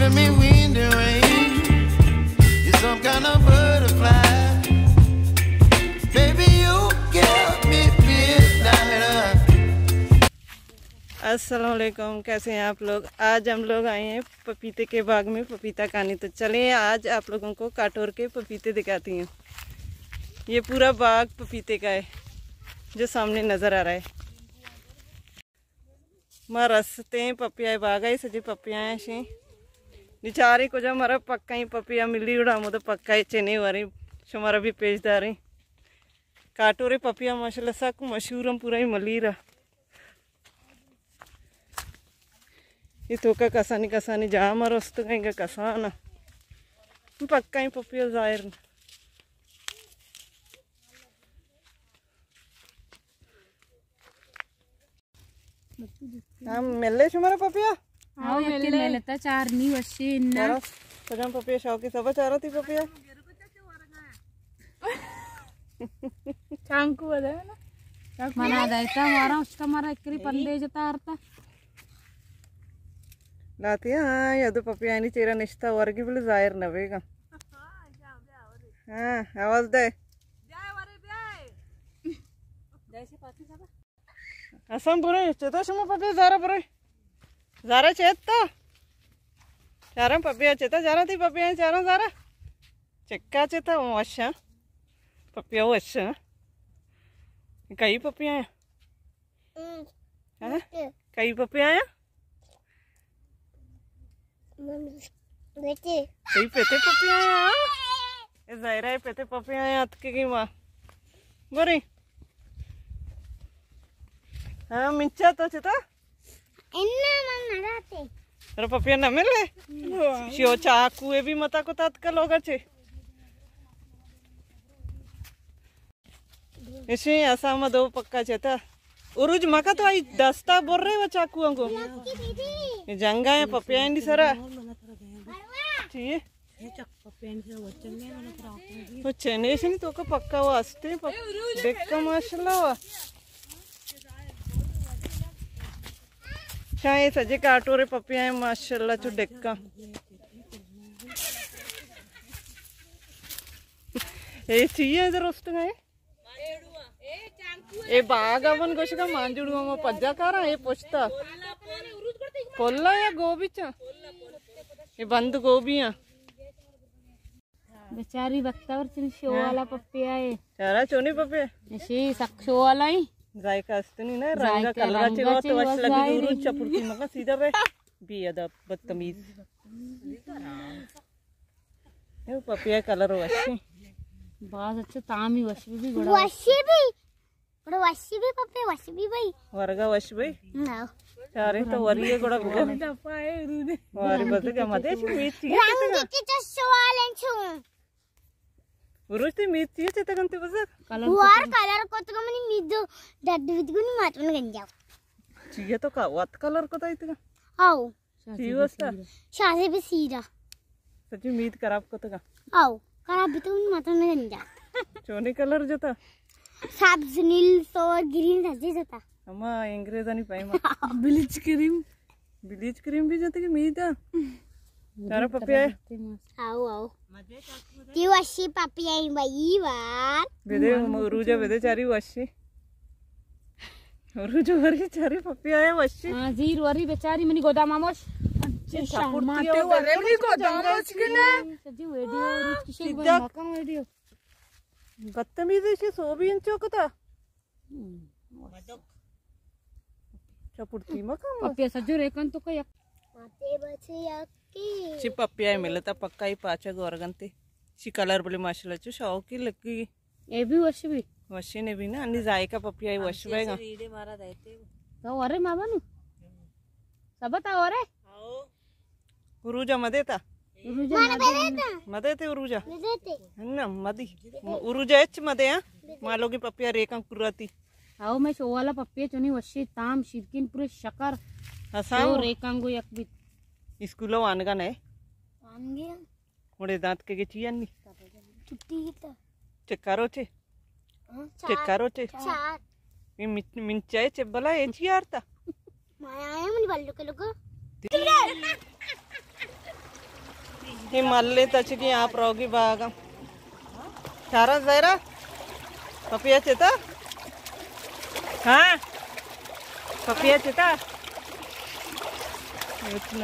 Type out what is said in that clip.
Telling me wind and rain, you're some kind of butterfly. Baby, you give me midnight. अस्सलाम वालेकुम, कैसे हैं आप लोग। आज हम लोग आए हैं पपीते के बाग में पपीता खाने। तो चलिए आज आप लोगों को काटोर के पपीते दिखाती हूँ। ये पूरा बाग पपीते का है जो सामने नज़र आ रहा है। मां रस्ते पपिया बाग है सजी पपिया शी निचारी को जो हमारा पक्का ही पपिया मिली उड़ा तो पक्का ही चने वारी हमारा भी पेजदारी काटोरे पपिया माशाल्लाह सक मशहूर हम पूरा ही मलीरा ये तो का कसानी जहाँ हमारा वस्तु कहेंगे कसाना पक्का ही पपिया जाहिर हम मिले हमारा पपिया हाँ मिले ता चार नी वशी इन्ना पजाम पपिया शौकी सब चारा थी पपिया चांकू है ना मना देता हमारा उसका हमारा एकरी पंडे जता आरता लाती हाँ यादू पपिया नहीं चेहरा निश्ता वर्गी बोले जाहिर नवेगा हाँ आवाज दे असम बुरे चेता शुमा पपिया ज़ारा चेता चारा पपिया चेता ज़ारा थी पपिया चारा ज़ारा चक्का चेता वो अच्छा पपिया वो अच्छा कई पपिया हैं कई पपिया हैं कई पेते पपिया हैं ये ज़ाहिरा है पेते पपिया हैं अतके की माँ बुरी हाँ मिंचा तो चेता तेरा पपिया न मिले शिव चाकू भी मता को तात का लोग अच्छे इसी ऐसा में दो पक्का चेता उरुज मका तो आई दस्ता बोल रहे वो चाकू को ये जंगा है पपिया नहीं सरा ठीक वो चने से नहीं तो का पक्का वो हंसते देख का माशाल्लाह हुआ शायद सजे काटोरे पपिया है माशाल्लाह चु डेक्का ये चाहिए इधर उस्त गए ये बाग अपन कुछ का मांजुड़ में पज्जा कारा ये पूछता पोला या गोभी चा ये बंद गोभी है बेचारी बक्तावर चिन शो वाला पपिया है चारा चोनी पपिया ऐसे सक शो वाला ही जायका असते नहीं ना रंगा कलर चे वो तो वश लगी दूर चपुरती मका सीधा पे बेअदब बदतमीज ये पपिया कलर वशी बहुत अच्छा तामी वशी भी बड़ा वशी भी पपे वशी भी भाई वर्गा वश भाई ना चारे तो वरिये गोड़ा गोड़ा दफाए रुदे वारी बस क्या मते ची मीठी रंग के तो सवालन छु उरुस्ती मीठी है चेता कंते बस कलर को तो मनी मिदो डड विदगुनी मातन गंजा चीए तो का वत कलर को ताई तका आओ चीवस्ता शादी भी सीधा सच्ची मीत खराब को तका आओ खराब भी तो मातन गंजा चोनी कलर जता सब्ज नील तो ग्रीन सजे जता अम्मा इंग्रेजानी पाई मा ब्लीच क्रीम भी जते की मीत तारा पपिया आओ ती वशी पपिया भाई वार बेदे उरुजा बेदे चारी वशी उरुजा वरी चारी पपिया है वशी हां जीर वरी बेचारी मनी गोदाम आमोश माते वरे भी गोदाम के ना सजी वीडियो किसी मकाम वीडियो बदतमीजी से 100 भी इंच का चपुरती मकाम पपिया सजो रेकन तो का माते बचिया की ची पपिया मिलता पक्का ही पाचा गोरगंते ची कलर बोले माशाल्लाह चु शौकी लगी ये भी वशी ने भी ना अन्नी जायका पपिया ही वश बेगा रीडे मारा देते तो अरे मामा नु सबता अरे उरुजा मदेता मदेते उरुजा ना मदी उरुजा एच मदे हां मालो की पपिया रेका कुराती आओ मैं शो वाला पपिया चोनी वशी ताम शिरकिन पूरे शकर असा रेकांगो एक भी स्कूल वानगा ने आनगे मोड़े दांत के चियन्नी छुट्टी तो चक्कारो चे चार ये मिंचाए चे बला ए चियारता माया आया मन बल्लू के लोग ఈ మళ్ళీ తచ్చికి ఆ ప్రోగి బాగా చారా జైరా పపియా చేత పపియా చేత వచ్చిన